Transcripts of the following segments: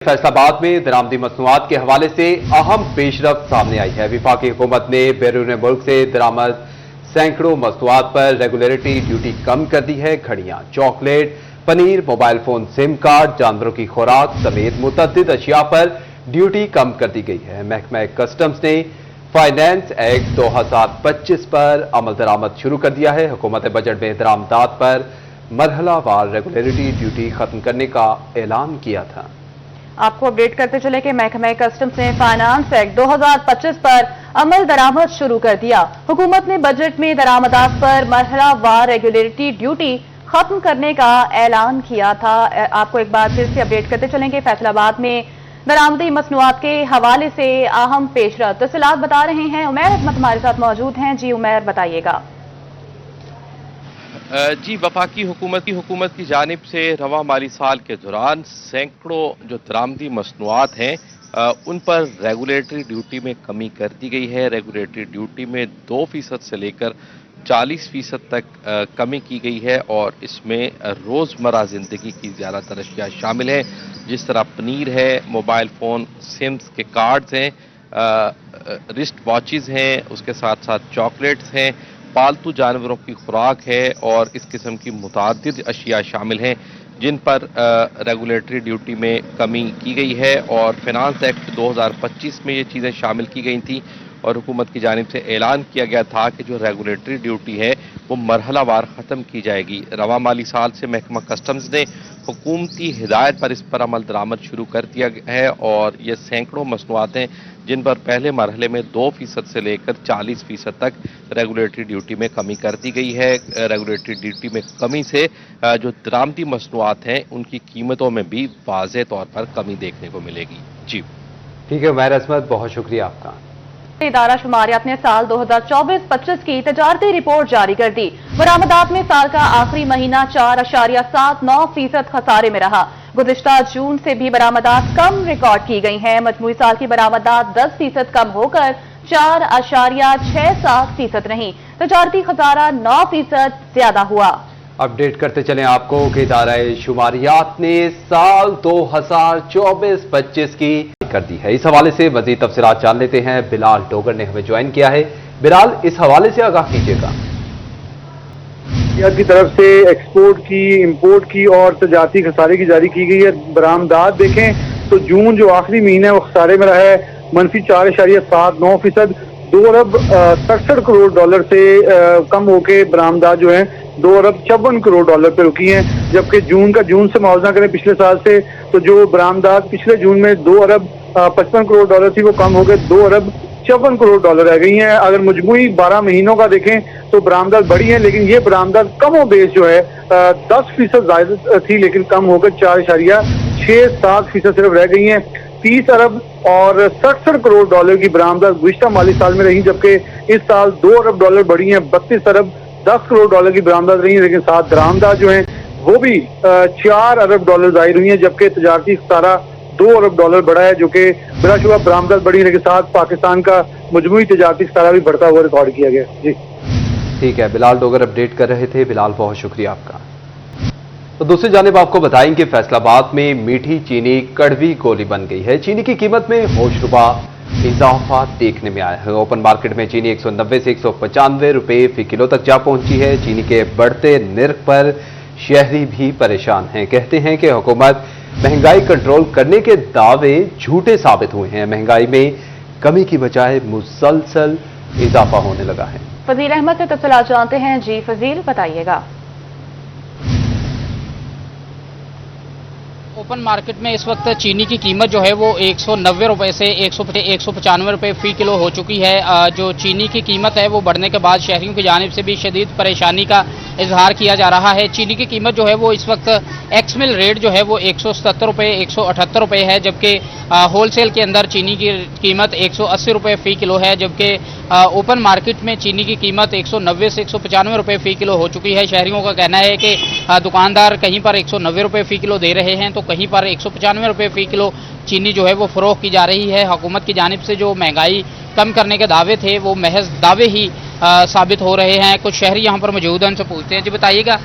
फैसलाबाद में दरामदी मसनूआत के हवाले से अहम पेशरफ्त सामने आई है। वफाकी हुकूमत ने बैरून मुल्क से दरामद सैकड़ों मसनूआत पर रेगुलेटरी ड्यूटी कम कर दी है। घड़ियां, chocolate, paneer, mobile phone, SIM card, जानवरों की खुराक समेत मुतअद्दिद अशिया पर ड्यूटी कम कर दी गई है। महकमा कस्टम्स ने फाइनेंस एक्ट 2025 पर अमल दरामद शुरू कर दिया है। हुकूमत बजट में दरामदात पर मरहलावार रेगुलेटरी ड्यूटी खत्म करने का ऐलान किया था। आपको अपडेट करते चले कि महकमा कस्टम्स ने फाइनेंस एक्ट 2025 पर अमल दरामद शुरू कर दिया। हुकूमत ने बजट में दरामदात पर मरहलावार रेगुलेटरी ड्यूटी खत्म करने का ऐलान किया था। आपको एक बार फिर से अपडेट करते चलेंगे। फैसलाबाद में दरामदी मसनूआत के हवाले से अहम पेशरफ्त तफसीलात बता रहे हैं। उमैर अहमद हमारे साथ मौजूद हैं। जी उमैर, बताइएगा। जी, वफाकी हुकूमत की जानिब से रवा माली साल के दौरान सैकड़ों जो दरामदी मसनूआत हैं उन पर रेगुलेटरी ड्यूटी में कमी कर दी गई है। रेगुलेटरी ड्यूटी में 2% से लेकर 40% तक कमी की गई है और इसमें रोज़मर्रा ज़िंदगी की ज़्यादातर अशिया शामिल हैं, जिस तरह पनीर है, मोबाइल फ़ोन, सिम्स के कार्ड्स हैं, रिस्ट वॉचेज़ हैं, उसके साथ साथ चॉकलेट्स हैं, पालतू जानवरों की खुराक है और इस किस्म की मुतअद्दिद अशिया शामिल हैं जिन पर रेगुलेटरी ड्यूटी में कमी की गई है। और फाइनेंस एक्ट 2025 में ये चीज़ें शामिल की गई थी और हुकूमत की जानिब से ऐलान किया गया था कि जो रेगुलेटरी ड्यूटी है वो मरहलावार ख़त्म की जाएगी। रवा माली साल से महकमा कस्टम्स ने हुकूमती हिदायत पर इस पर अमल दरामद शुरू कर दिया है और ये सैकड़ों मसनूआत हैं जिन पर पहले मरहले में 2% से लेकर 40% तक रेगुलेटरी ड्यूटी में कमी कर दी गई है। रेगुलेटरी ड्यूटी में कमी से जो दरामदी मसनूआत हैं उनकी कीमतों में भी वाज़ेह तौर पर कमी देखने को मिलेगी। जी ठीक है उमैर अहमद, बहुत शुक्रिया आपका। इदारा शुमारियात ने साल 2024-25 की तजारती रिपोर्ट जारी कर दी। बरामदात में साल का आखिरी महीना 4.79% खसारे में रहा। गुज़िश्ता जून से भी बरामदात कम रिकॉर्ड की गई हैं। मजमूई साल की बरामदात 10% कम होकर 4.67% रही। तजारती खसारा 9% ज्यादा हुआ। अपडेट करते चलें आपको कि इदारा शुमारियात ने साल 2024-25 की कर दी है। इस हवाले से मजीद तफसीलात जान लेते हैं। बिलाल डोगर ने हमें ज्वाइन किया है। बिलाल, इस हवाले से आगाह कीजिएगा। की तरफ से एक्सपोर्ट की, इंपोर्ट की और तजारती खसारे की जारी की गई है। बरामदात देखें तो जून जो आखिरी महीना है वो खसारे में रहा है, -4.79%। 2 अरब 67 करोड़ डॉलर से कम होके बरामदात जो है 2 अरब 54 करोड़ डॉलर पे रुकी हैं। जबकि जून से मुआवजा करें पिछले साल से तो जो बरामदात पिछले जून में 2 अरब 55 करोड़ डॉलर थी वो कम हो गए 2 अरब 54 करोड़ डॉलर रह गई हैं। अगर मजमूई 12 महीनों का देखें तो बरामदात बढ़ी है, लेकिन ये बरामदात कमो बेस जो है 10% ज्यादा थी लेकिन कम होकर 4.67% सिर्फ रह गई हैं। 30 अरब और 67 करोड़ डॉलर की बरामदात गुज़िश्ता माली साल में रही, जबकि इस साल 2 अरब डॉलर बढ़ी हैं। 32 अरब 10 करोड़ डॉलर की बरामदात रही है, लेकिन साथ दरामदात जो हैं वो भी 4 अरब डॉलर जाहिर हुई हैं, जबकि तजारती खसारा 2 अरब डॉलर बढ़ा है, जो कि बिलाशुबा बरामदात बढ़ी है के साथ पाकिस्तान का मजमूई तजारती खसारा भी बढ़ता हुआ रिकॉर्ड किया गया। जी ठीक है, बिलाल डोगर अपडेट कर रहे थे। बिलाल, बहुत शुक्रिया आपका। तो दूसरी जानिब आपको बताएं कि फैसलाबाद में मीठी चीनी कड़वी गोली बन गई है। चीनी की कीमत में होशरुबा इजाफा देखने में आया है। ओपन मार्केट में चीनी 190 से 195 रुपए फी किलो तक जा पहुंची है। चीनी के बढ़ते निर्ख पर शहरी भी परेशान हैं। कहते हैं कि हुकूमत महंगाई कंट्रोल करने के दावे झूठे साबित हुए हैं। महंगाई में कमी की बजाय मुसलसल इजाफा होने लगा है। फजील अहमद से तफसीलात जानते हैं। जी फजील, बताइएगा। ओपन मार्केट में इस वक्त चीनी की कीमत जो है वो 190 रुपये से 195 रुपये फी किलो हो चुकी है। जो चीनी की कीमत है वो बढ़ने के बाद शहरियों की जानिब से भी शदीद परेशानी का इजहार किया जा रहा है। चीनी की कीमत जो है वो इस वक्त एक्स मिल रेट जो है वो 177 रुपये 178 रुपये है, जबकि होलसेल के अंदर चीनी की कीमत 180 रुपये फी किलो है, जबकि ओपन मार्केट में चीनी की कीमत 190 से 195 रुपये फी किलो हो चुकी है। शहरियों का कहना है कि दुकानदार कहीं पर 190 रुपये फी किलो दे रहे हैं तो कहीं पर 195 रुपये फी किलो चीनी जो है वो फरोख्त की जा रही है। हुकूमत की जानिब से जो महंगाई कम करने के दावे थे वो महज दावे ही साबित हो रहे हैं। कुछ शहरी यहाँ पर मौजूद हैं, उनसे पूछते हैं। जी बताइएगा,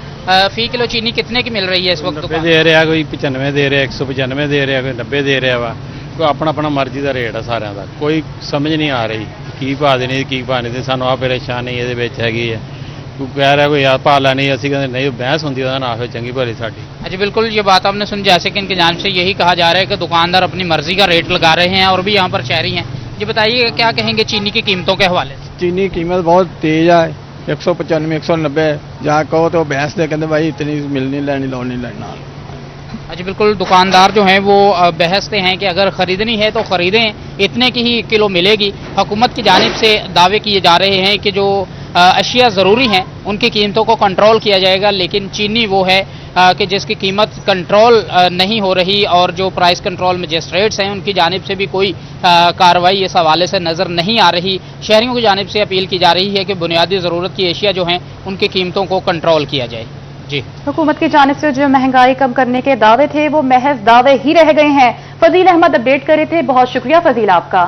फी किलो चीनी कितने की मिल रही है इस वक्त? 90 दे रहा, कोई 95 दे रहा, 195 दे रहा, कोई 90 दे रहा वा। कोई अपना अपना मर्जी का रेट है साਰਿਆਂ ਦਾ, कोई समझ नहीं आ रही की भाव देनी की भाव नहीं। ਸਾਨੂੰ ਆ ਪਰੇਸ਼ਾਨੀ ਇਹਦੇ ਵਿੱਚ ਹੈਗੀ ਹੈ। ਕੋਈ ਕਹਿ ਰਿਹਾ ਕੋਈ ਆ ਭਾਅ ਲੈਣੀ, ਅਸੀਂ ਕਹਿੰਦੇ नहीं बहस ਹੁੰਦੀ ਉਹਦਾ ਨਾਲ ਚੰਗੀ ਭਲੀ ਸਾਡੀ। जी बिल्कुल, ये बात आपने सुनी, जैसे कि इनकी जानिब से यही कहा जा रहा है कि दुकानदार अपनी मर्जी का रेट लगा रहे हैं और भी यहाँ पर शहरी हैं। जी बताइए, क्या कहेंगे चीनी की कीमतों के हवाले से? चीनी की कीमत बहुत तेज है, 195 190, जहाँ कहो तो भैंस दे कहते भाई इतनी मिलनी लेनी लो नहीं लेना। जी बिल्कुल, दुकानदार जो हैं वो बहसते हैं कि अगर ख़रीदनी है तो ख़रीदें, इतने की ही किलो मिलेगी। हुकूमत की जानिब से दावे किए जा रहे हैं कि जो अशिया ज़रूरी हैं उनकी कीमतों को कंट्रोल किया जाएगा, लेकिन चीनी वो है कि जिसकी कीमत कंट्रोल नहीं हो रही और जो प्राइस कंट्रोल मजिस्ट्रेट्स हैं उनकी जानिब से भी कोई कार्रवाई इस हवाले से नज़र नहीं आ रही। शहरियों की जानिब से अपील की जा रही है कि बुनियादी ज़रूरत की अशिया जो हैं उनकी कीमतों को कंट्रोल किया जाए। जी, हुकूमत की जानिब से जो महंगाई कम करने के दावे थे वो महज दावे ही रह गए हैं। फजील अहमद अपडेट करे थे, बहुत शुक्रिया फजील आपका।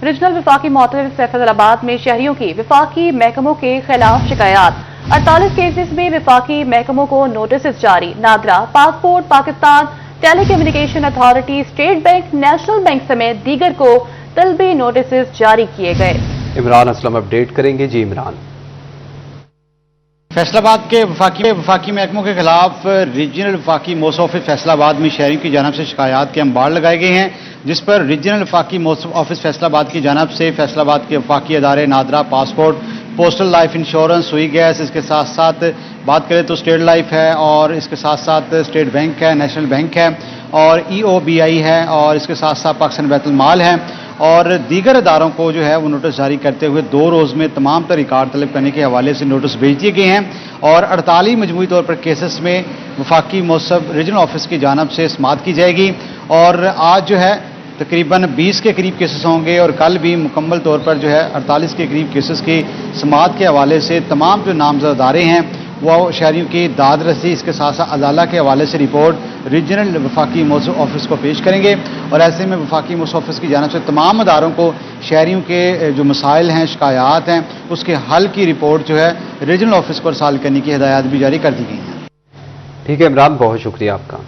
रीजनल विफाकी मोहतलिफ फैसलाबाद में शहरियों की विफाकी महकमों के खिलाफ शिकायत। 48 केसेस में विफाकी महकमों को नोटिस जारी। NADRA, passport, Pakistan telecommunication authority, state bank, national bank समेत दीगर को तलबी नोटिस जारी किए गए। इमरान असलम अपडेट करेंगे। जी इमरान। फैसलाबाद के वफाकी महकमों के खिलाफ रीजनल वफाकी मौसम ऑफिस फैसलाबाद में शहरियों की जानब से शिकायत के अंबार लगाए गए हैं, जिस पर रीजनल वफाकी मौसम ऑफिस फैसलाबाद की जानब से फैसलाबाद के वफाकी अदारे NADRA, passport, postal life insurance, Sui gas, इसके साथ साथ बात करें तो स्टेट लाइफ है और इसके साथ साथ स्टेट बैंक है, नेशनल बैंक है और EOBI है और इसके साथ साथ पाकिस्तान बैतुल माल है और दीगर अदारों को जो है वो नोटिस जारी करते हुए 2 रोज़ में तमाम तर रिकॉर्ड तलब करने के हवाले से नोटिस भेज दिए गए हैं और 48 मजमूई तौर पर केसेस में वफाकी मौसम रीजनल ऑफिस की जानब से समाअत की जाएगी और आज जो है तकरीबन 20 के करीब केसेस होंगे और कल भी मुकम्मल तौर पर जो है 48 के करीब केसेस की समाअत के हवाले से तमाम जो नामजद अदारे हैं वो शहरियों की दाद रसी, इसके साथ साथ अदालत के हवाले से रिपोर्ट रीजनल वफाकी मौसम ऑफिस को पेश करेंगे और ऐसे में वफाकी मौसम ऑफिस की जानब से तमाम अदारों को शहरियों के जो मसाइल हैं, शिकायत हैं, उसके हल की रिपोर्ट जो है रीजनल ऑफिस को अरसाल करने की हिदायत भी जारी कर दी गई हैं। ठीक है इमरान, बहुत शुक्रिया आपका।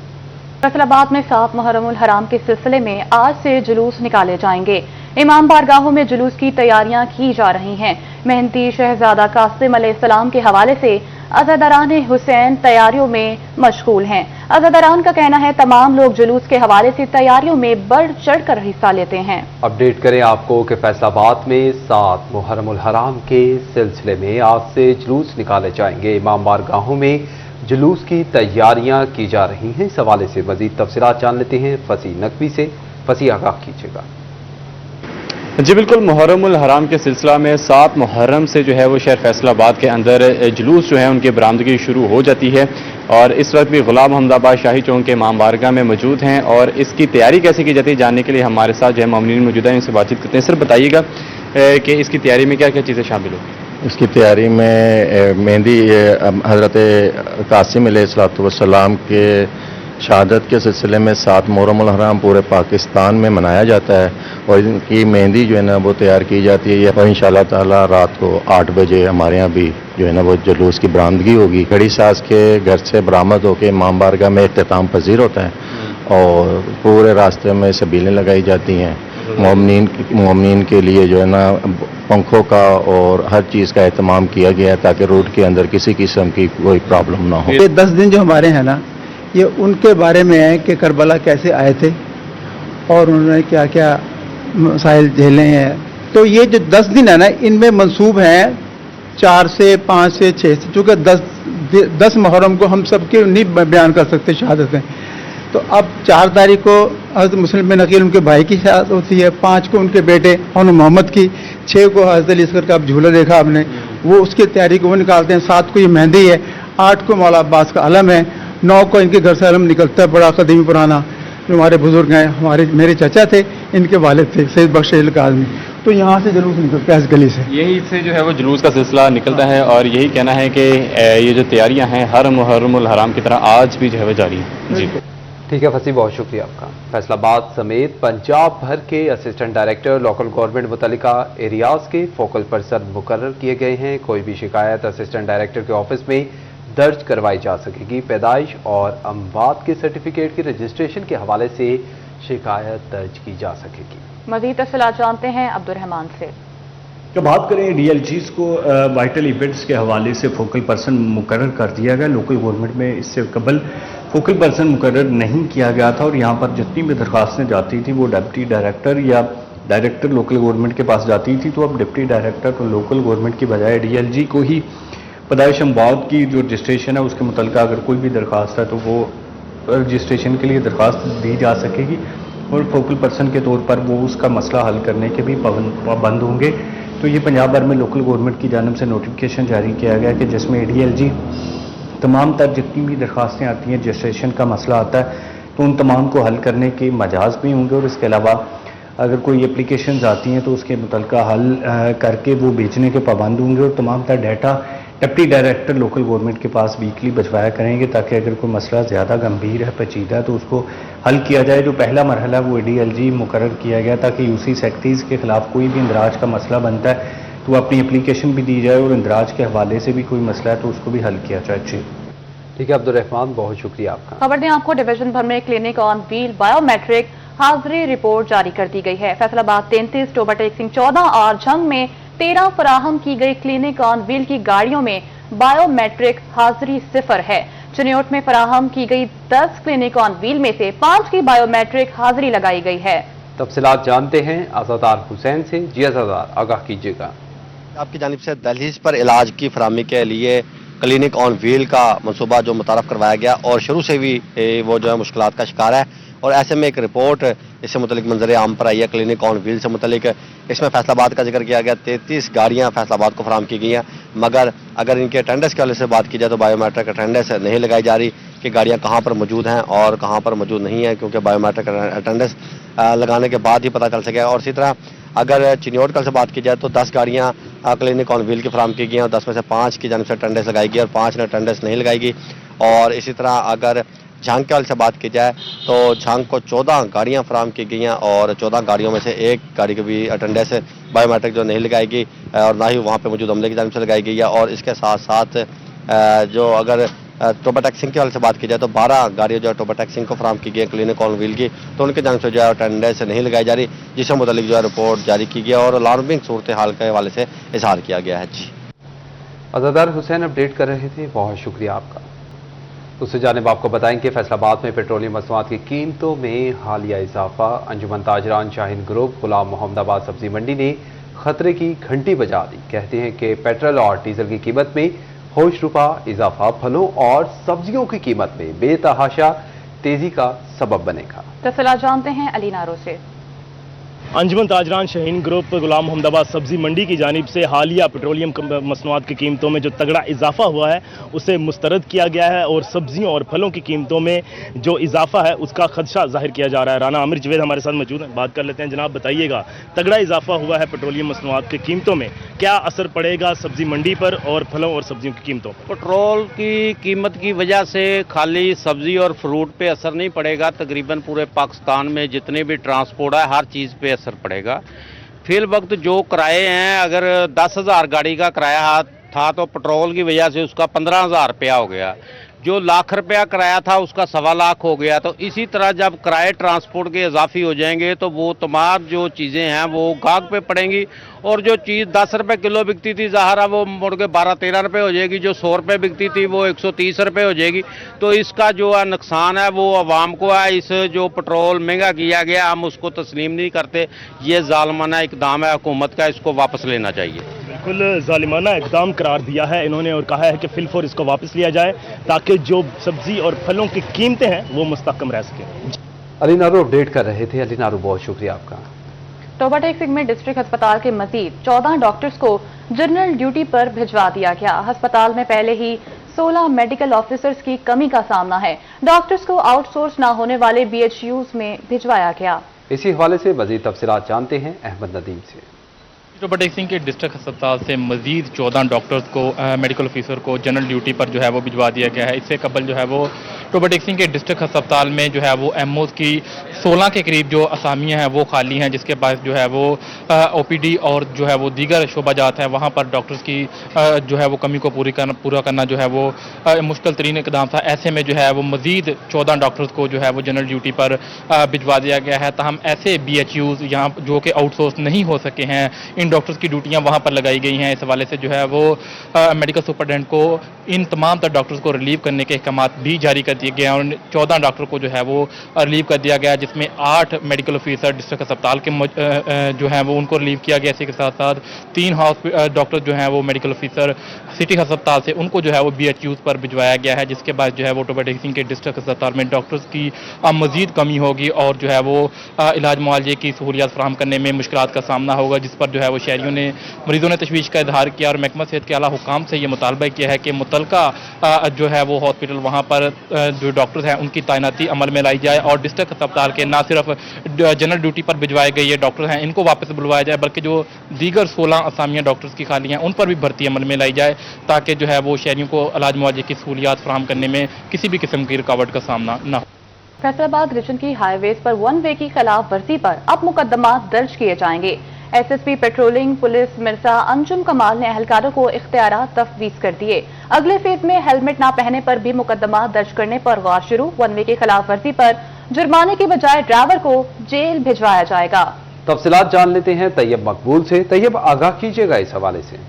फैसलाबाद में 7 मुहर्रमुल हराम के सिलसिले में आज से जुलूस निकाले जाएंगे। इमाम बारगाहों में जुलूस की तैयारियां की जा रही हैं। मेहनती शहजादा कासिम अलैहिस्सलाम के हवाले से अज़ादारान हुसैन तैयारियों में मशगूल हैं। अज़ादारान का कहना है तमाम लोग जुलूस के हवाले से तैयारियों में बढ़ चढ़कर हिस्सा लेते हैं। अपडेट करें आपको कि फैसलाबाद में 7 मुहर्रमुल हराम के सिलसिले में आज से जुलूस निकाले जाएंगे। इमाम बारगाहों में जुलूस की तैयारियां की जा रही हैं। इस हवाले से मजीद तफसीलात जान लेते हैं फसी नकवी से। फसी आगाह कीजिएगा। जी बिल्कुल, मुहर्रमुल हराम के सिलसिला में 7 मुहर्रम से जो है वो शहर फैसलाबाद के अंदर जुलूस जो है उनकी बरामदगी शुरू हो जाती है और इस वक्त भी गुलाम हमदाबाद शाही चौक के इमाम बारगाह में मौजूद हैं और इसकी तैयारी कैसे की जाती है जानने के लिए हमारे साथ जो है मोमिनीन मौजूद हैं, इनसे बातचीत करते हैं। सर बताइएगा कि इसकी तैयारी में क्या क्या चीज़ें शामिल होंगी? इसकी तैयारी में मेहंदी हज़रत कासिम अलैहिस्सलाम के शहादत के सिलसिले में 7 मुहर्रमुल हराम पूरे पाकिस्तान में मनाया जाता है और इनकी मेहंदी जो है ना वो तैयार की जाती है और इंशाअल्लाह ताला रात को 8 बजे हमारे यहाँ भी जो है ना वो जुलूस की बरामदगी होगी। खड़ी साज के घर से बरामद होकर इमाम बारगाह में इख्तिताम पजीर होता है और पूरे रास्ते में सबीलें लगाई जाती हैं। मोमिनीन के लिए जो है ना पंखों का और हर चीज़ का एहतमाम किया गया है ताकि रोड के अंदर किसी किस्म की कोई प्रॉब्लम ना हो। ये 10 दिन जो हमारे हैं ना, ये उनके बारे में है कि करबला कैसे आए थे और उन्होंने क्या क्या मसाइल झेले हैं। तो ये जो 10 दिन है ना, इनमें मंसूब हैं 4 से 5 से 6 से, चूँकि 10 मुहर्रम को हम सबके नहीं बयान कर सकते शहादतें। तो अब 4 तारीख को हज़रत मुस्लिम बिन अकील उनके भाई की शहादत होती है, 5 को उनके बेटे और मोहम्मद की, 6 को हज़रत अली असगर का अब झूला देखा आपने, वो उसकी तैयारी को वो निकालते हैं, 7 को ये मेहंदी है, 8 को मौला अब्बास का अलम है, 9 को इनके घर से अलम निकलता है बड़ा कदीमी पुराना, जो हमारे बुजुर्ग हैं, मेरे चाचा थे, इनके वालिद थे सैयद बख्श आज़मी। तो यहाँ से जुलूस निकलता है इस गली से, यही से जो है वो जुलूस का सिलसिला निकलता है और यही कहना है कि ये जो तैयारियां हैं हर मुहर्रमुल हराम की तरह आज भी जो है वो जारी है। जी ठीक है फसी, बहुत शुक्रिया आपका। फैसलाबाद समेत पंजाब भर के असिस्टेंट डायरेक्टर लोकल गवर्नमेंट मुतल्लिका एरियाज के फोकल पर्सन मुकर्रर किए गए हैं। कोई भी शिकायत असिस्टेंट डायरेक्टर के ऑफिस में दर्ज करवाई जा सकेगी। पैदाइश और अमवात के सर्टिफिकेट के रजिस्ट्रेशन के हवाले से शिकायत दर्ज की जा सकेगी। मजीद तफसीलात जानते हैं अब्दुर्रहमान से। तो बात करें डीएलजीज को वाइटल इवेंट्स के हवाले से फोकल पर्सन मुकर्रर कर दिया गया। लोकल गवर्नमेंट में इससे कबल फोकल पर्सन मुकर्रर नहीं किया गया था और यहाँ पर जितनी भी दरख्वास्तें जाती थी वो डिप्टी डायरेक्टर या डायरेक्टर लोकल गवर्नमेंट के पास जाती थी। तो अब डिप्टी डायरेक्टर तो लोकल गवर्नमेंट की बजाय डीएलजी को ही पैदाइश अमवात की जो रजिस्ट्रेशन है उसके मुतल्लिक़ अगर कोई भी दरख्वास्त है तो वो रजिस्ट्रेशन के लिए दरख्वास्त दी जा सकेगी और फोकल पर्सन के तौर पर वो उसका मसला हल करने के भी पाबंद होंगे। तो ये पंजाब भर में लोकल गवर्नमेंट की जानिब से नोटिफिकेशन जारी किया गया कि जिसमें डीएलजी तमाम तर जितनी भी दरख्वास्तें आती हैं रजिस्ट्रेशन का मसला आता है तो उन तमाम को हल करने के मजाज भी होंगे और इसके अलावा अगर कोई एप्लीकेशंस आती हैं तो उसके मुतल्लिक़ा हल करके वो बेचने के पाबंद होंगे और तमाम तर data deputy director local government के पास वीकली भिजवाया करेंगे ताकि अगर कोई मसला ज़्यादा गंभीर है, पेचीदा है तो उसको हल किया जाए। जो पहला मरहला वो डीएलजी मुकर्रर किया गया ताकि यूसी सेक्रेटरीज़ के खिलाफ कोई भी इंदराज का मसला बनता है तो अपनी एप्लीकेशन भी दी जाए और इंदराज के हवाले से भी कोई मसला है तो उसको भी हल किया जाए। जी ठीक है अब्दुर्रहमान, बहुत शुक्रिया आपका। खबर दें आपको, डिवीजन भर में क्लिनिक ऑन व्हील बायोमेट्रिक हाजिरी रिपोर्ट जारी कर दी गई है। फैसलाबाद 33, टोबाटेक सिंह 14 और झंग में 13 फराहम की गई क्लिनिक ऑन व्हील की गाड़ियों में बायोमेट्रिक हाजिरी 0 है। चिन्योट में फराहम की गई 10 क्लिनिक ऑन व्हील में से 5 की बायोमेट्रिक हाजिरी लगाई गई है। तफसीलात जानते हैं आज़ादार हुसैन से। जी आज़ादार, आगाह कीजिएगा। आपकी जानिब से दहलीज पर इलाज की फराहमी के लिए क्लिनिक ऑन व्हील का मनसूबा जो मुतारफ करवाया गया और शुरू से भी वो जो है मुश्किलात का शिकार है और ऐसे में एक रिपोर्ट इससे मुतलिक मंजर आम पर आई है। क्लिनिक ऑन व्हील से मुतलिक इसमें फैसलाबाद का जिक्र किया गया। 33 गाड़ियां फैसलाबाद को फराहम की गई हैं, मगर अगर इनके अटेंडेंस के हवाले से बात की जाए तो बायोमेट्रिक अटेंडेंस नहीं लगाई जा रही कि गाड़ियां कहां पर मौजूद हैं और कहां पर मौजूद नहीं है, क्योंकि बायोमेट्रिक अटेंडेंस लगाने के बाद ही पता चल सकेगा। और इसी तरह अगर चिन्योट कल से बात की जाए तो 10 गाड़ियां क्लिनिक ऑन व्हील की फराहम की गई हैं और 10 में से 5 की जानिब से अटेंडेंस लगाई गई और 5 ने अटेंडेंस नहीं लगाई गई। और इसी तरह अगर झांग के हल से बात की जाए तो झांग को 14 गाड़ियां फराहम की गई हैं और 14 गाड़ियों में से एक गाड़ी की भी अटेंडेंस बायोमेट्रिक जो नहीं लगाएगी और ना ही वहाँ पे मौजूद अमले की जानिब से लगाई गई है। और इसके साथ साथ जो अगर टोबाटेक सिंह के हल से बात की जाए तो 12 गाड़ियाँ जो है टोबाटेक सिंह को फराहम की गई है क्लिनिक ऑन व्हील की, तो उनकी जानिब से जो है अटेंडेंस नहीं लगाई जा रही, जिससे मुतल्लिक जो है रिपोर्ट जारी की गई और अलार्मिंग सूरत हाल के हवाले से इजहार किया गया है। जी आज़ादार हुसैन अपडेट कर रहे थे, बहुत शुक्रिया आपका। दूसरी जानिब आपको बताएं कि फैसलाबाद में पेट्रोलियम मसनूआत की कीमतों में हालिया इजाफा। अंजुमन ताजरान शाहीन ग्रुप गुलाम मोहम्मदाबाद सब्जी मंडी ने खतरे की घंटी बजा दी। कहते हैं कि पेट्रोल और डीजल की कीमत में होश रुपा इजाफा फलों और सब्जियों की कीमत में बेतहाशा तेजी का सबब बनेगा। तफसीलात जानते हैं अली नारो से। अंजुमन ताजरान शाहीन ग्रुप गुलाम मोहम्मदाबाद सब्जी मंडी की जानिब से हालिया पेट्रोलियम मसनूआत की कीमतों में जो तगड़ा इजाफा हुआ है उसे मुस्तरद किया गया है और सब्जियों और फलों की कीमतों में जो इजाफा है उसका खदशा जाहिर किया जा रहा है। राना आमिर जवेद हमारे साथ मौजूद हैं, बात कर लेते हैं। जनाब बताइएगा, तगड़ा इजाफा हुआ है पेट्रोलियम मसनूआत की कीमतों में, क्या असर पड़ेगा सब्जी मंडी पर और फलों और सब्जियों की कीमतों पर? पेट्रोल की कीमत की वजह से खाली सब्जी और फ्रूट पे असर नहीं पड़ेगा, तकरीबन पूरे पाकिस्तान में जितने भी ट्रांसपोर्ट है हर चीज़ पे असर पड़ेगा। फिल वक्त जो किराए हैं, अगर 10,000 गाड़ी का किराया था तो पेट्रोल की वजह से उसका 15,000 रुपया हो गया। जो लाख रुपया किराया था उसका 1.25 लाख हो गया। तो इसी तरह जब किराए ट्रांसपोर्ट के इजाफी हो जाएंगे तो वो तमाम जो चीज़ें हैं वो गाहक पे पड़ेंगी और जो चीज़ 10 रुपये किलो बिकती थी ज़ाहिर है वो मुड़ के 12-13 रुपये हो जाएगी, जो 100 रुपये बिकती थी वो 130 रुपये हो जाएगी। तो इसका जो है नुकसान है वो आवाम को है। इस जो पेट्रोल महंगा किया गया हम उसको तस्लीम नहीं करते, ये जालिमाना इकदाम है हुकूमत का, इसको वापस लेना चाहिए। बिल्कुल जालिमाना इकदाम करार दिया है इन्होंने और कहा है कि फिलफौर इसको वापस लिया जाए ताकि जो सब्जी और फलों की कीमतें हैं वो मुस्तकम रह सकें। अली नारू अपडेट कर रहे थे। अली नारू, बहुत शुक्रिया आपका। टोबाटेक सिंह में डिस्ट्रिक्ट अस्पताल के मजीद 14 डॉक्टर्स को जनरल ड्यूटी पर भिजवा दिया गया। अस्पताल में पहले ही 16 मेडिकल ऑफिसर्स की कमी का सामना है। डॉक्टर्स को आउटसोर्स न होने वाले BHUs में भिजवाया गया। इसी हवाले से मजीद तफसीलात जानते हैं अहमद नदीम से। रोबोटिक सिंह के डिस्ट्रिक्ट अस्पताल से मजीद 14 डॉक्टर्स को मेडिकल ऑफिसर को जनरल ड्यूटी पर जो है वो भिजवा दिया गया है। इससे कबल जो है वो रोबोटिक सिंह के डिस्ट्रिक्ट अस्पताल में जो है वो एमओज की 16 के करीब जो असामियाँ हैं वो खाली हैं, जिसके बाद जो है वो ओपीडी और जो है वो दीगर शोबाजात हैं वहाँ पर डॉक्टर्स की जो है वो कमी को पूरा करना जो है वो मुश्किल तरीन इकदाम था। ऐसे में जो है वो मजीद 14 डॉक्टर्स को जो है वो जनरल ड्यूटी पर भिजवा दिया गया है। ताहम ऐसे BHUs यहाँ जो कि आउटसोर्स नहीं हो सके हैं, इन डॉक्टर्स की ड्यूटियां वहां पर लगाई गई हैं। इस हवाले से जो है वो मेडिकल सुपरडेंट को इन तमाम तर डॉक्टर्स को रिलीव करने के अहकामात भी जारी कर दिए गए हैं और 14 डॉक्टर को जो है वो रिलीव कर दिया गया, जिसमें 8 मेडिकल ऑफिसर डिस्ट्रिक्ट अस्पताल के जो है वो उनको रिलीव किया गया। इसी के साथ साथ 3 डॉक्टर जो हैं वो मेडिकल ऑफिसर सिटी अस्पताल से उनको जो है वो BHUs पर भिजवाया गया है, जिसके बाद जो है वो रोबोटिक सिंह के डिस्ट्रिक्ट अस्पताल में डॉक्टर्स की मजीद कमी होगी और जो है वो इलाज मुआवजे की सहूलियत फराहम करने में मुश्किलात का सामना होगा, जिस पर जो है वो शहरियों ने मरीजों ने तशवीश का इजहार किया और महकमा सेहत के आला हुकाम से ये मुतालबा किया है कि मुतलका जो है वो हॉस्पिटल वहाँ पर जो डॉक्टर्स हैं उनकी तैनाती अमल में लाई जाए और डिस्ट्रिक्ट अस्पताल के ना सिर्फ जनरल ड्यूटी पर भिजवाए गए ये डॉक्टर हैं इनको वापस बुलवाया जाए, बल्कि जो दीगर 16 असामियाँ डॉक्टर्स की खाली हैं उन पर भी भर्ती अमल में लाई जाए, ताकि जो है वो शहरियों को इलाज मुआवजे की सहूलियात फराहम करने में किसी भी किस्म की रुकावट का सामना न हो। फैसलाबाद रीजन की हाईवेज पर 1 वे की खिलाफ वर्जी पर अब मुकदमा दर्ज किए जाएंगे। SSP patrolling police Mirza Anjum कमाल ने अहलकारों को इख्तियारात तफवीज कर दिए। अगले फेज में हेलमेट ना पहने पर भी मुकदमा दर्ज करने पर गौर शुरू। 1 वे की खिलाफ वर्जी पर जुर्माने के बजाय ड्राइवर को जेल भिजवाया जाएगा। तफसीलात जान लेते हैं तैयब मकबूल से। तैयब, आगाह कीजिएगा इस हवाले से।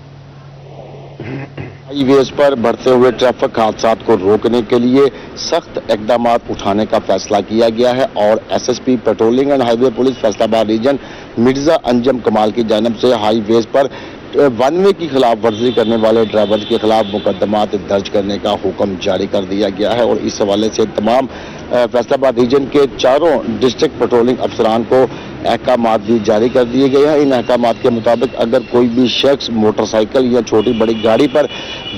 हाईवेज पर बढ़ते हुए ट्रैफिक हादसात को रोकने के लिए सख्त इकदाम उठाने का फैसला किया गया है और SSP patrolling and highway police Faisalabad region Mirza Anjum Kamal की जानिब से हाईवेज पर 1 वे की खिलाफ वर्जी करने वाले ड्राइवर के खिलाफ मुकदमात दर्ज करने का हुक्म जारी कर दिया गया है और इस हवाले से तमाम फैसलाबाद रीजन के 4 डिस्ट्रिक्ट पेट्रोलिंग अफसरान को अहकामात भी जारी कर दिए गए हैं। इन अहकामात के मुताबिक अगर कोई भी शख्स मोटरसाइकिल या छोटी बड़ी गाड़ी पर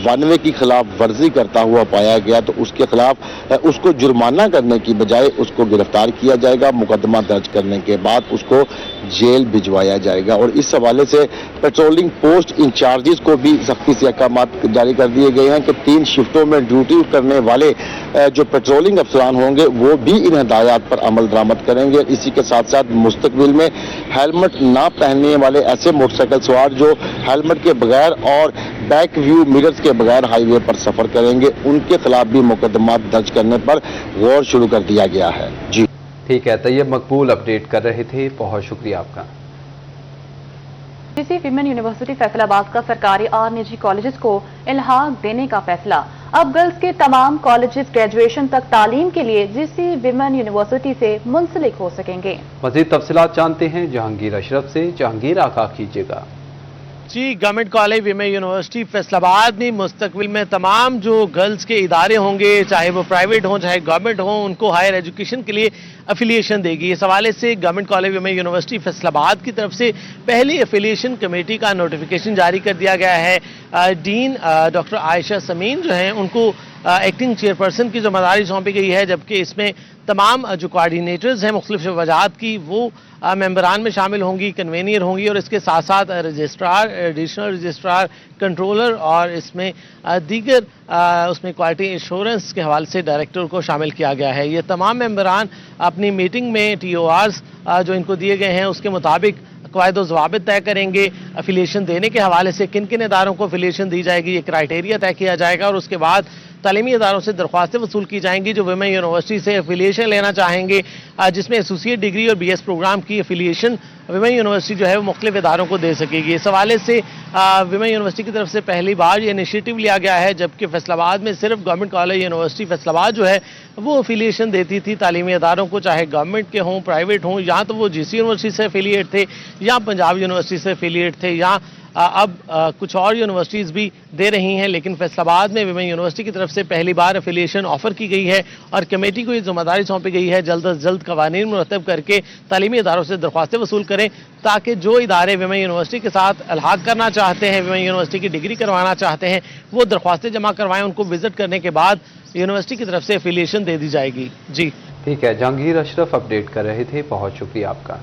1 वे की खिलाफ वर्जी करता हुआ पाया गया तो उसके खिलाफ उसको जुर्माना करने की बजाय उसको गिरफ्तार किया जाएगा। मुकदमा दर्ज करने के बाद उसको जेल भिजवाया जाएगा और इस हवाले से पेट्रोलिंग पोस्ट इंचार्जेस को भी सख्ती से अहकामात जारी कर दिए गए हैं कि 3 शिफ्टों में ड्यूटी करने वाले जो पेट्रोलिंग अफसरान होंगे वो भी इन हिदायत पर अमल दरामद करेंगे। इसी के साथ साथ मुस्तकबिल में हेलमेट ना पहनने वाले ऐसे मोटरसाइकिल सवार जो हेलमेट के बगैर और बैक व्यू मिरर्स के बगैर हाईवे पर सफर करेंगे उनके खिलाफ भी मुकदमा दर्ज करने पर गौर शुरू कर दिया गया है। जी ठीक है, तैयब मकबूल अपडेट कर रहे थे, बहुत शुक्रिया आपका। जीसी विमेन यूनिवर्सिटी फैसलाबाद का सरकारी और निजी कॉलेजेस को इल्हाक देने का फैसला। अब गर्ल्स के तमाम कॉलेजेस ग्रेजुएशन तक तालीम के लिए जीसी विमेन यूनिवर्सिटी से मुंसलिक हो सकेंगे। मजीद तफसीलात जानते हैं जहांगीर अशरफ से। जहांगीर, आगाह कीजिएगा। जी, Government College Women University Faisalabad में मुस्तकबिल में तमाम जो गर्ल्स के इदारे होंगे, चाहे वो प्राइवेट हों चाहे गवर्नमेंट हों, उनको हायर एजुकेशन के लिए एफिलिएशन देगी। इस हवाले से government College Women University Faisalabad की तरफ से पहली एफिलिएशन कमेटी का नोटिफिकेशन जारी कर दिया गया है। डीन डॉक्टर आयशा समीन जो हैं उनको एक्टिंग चेयरपर्सन की जिम्मेदारी सौंपी गई है, जबकि इसमें तमाम जो कोऑर्डिनेटर्स हैं मुख्तलिफ वजाहत की वो मेंबरान में शामिल होंगी, कन्वेनियर होंगी और इसके साथ साथ रजिस्ट्रार, एडिशनल रजिस्ट्रार, कंट्रोलर और इसमें दीगर उसमें क्वालिटी इंश्योरेंस के हवाले से डायरेक्टर को शामिल किया गया है। ये तमाम मेंबरान अपनी मीटिंग में TORs जो इनको दिए गए हैं उसके मुताबिक क़वायद ज़वाबित तय करेंगे। एफिलिएशन देने के हवाले से किन किन इदारों को एफिलिएशन दी जाएगी ये क्राइटेरिया तय किया जाएगा और उसके बाद तालीमी इदारों से दरख्वास्तें वसूल की जाएंगी जो विमेन यूनिवर्सिटी से एफिलिएशन लेना चाहेंगे, जिसमें एसोसिएट डिग्री और BS प्रोग्राम की एफिलिएशन विमेन यूनिवर्सिटी जो है वो मुख्तलिफ इदारों को दे सकेगी। इस हवाले से विमेन यूनिवर्सिटी की तरफ से पहली बार ये इनिशिएटिव लिया गया है, जबकि फैसलाबाद में सिर्फ गवर्नमेंट कॉलेज यूनिवर्सिटी फैसलाबाद जो है वो एफिलिएशन देती थी तालीमी इदारों को, चाहे गवर्नमेंट के हों प्राइवेट हों, या तो वो GC यूनिवर्सिटी से एफिलिएट थे या पंजाब यूनिवर्सिटी से एफिलिएट थे या अब कुछ और यूनिवर्सिटीज़ भी दे रही हैं, लेकिन फैसलाबाद में विमेन यूनिवर्सिटी की तरफ से पहली बार एफिलिएशन ऑफर की गई है और कमेटी को ये जिम्मेदारी सौंपी गई है जल्द अज जल्द कवानीन मुरतब करके तालीमी इदारों से दरख्वास्तें वसूल करें ताकि जो इदारे विमेन यूनिवर्सिटी के साथ अलहाक करना चाहते हैं, विमेन यूनिवर्सिटी की डिग्री करवाना चाहते हैं, वो दरख्वास्तें जमा करवाएं। उनको विजिट करने के बाद यूनिवर्सिटी की तरफ से एफिलिएशन दे दी जाएगी। जी ठीक है, जहांगीर अशरफ अपडेट कर रहे थे, बहुत शुक्रिया आपका।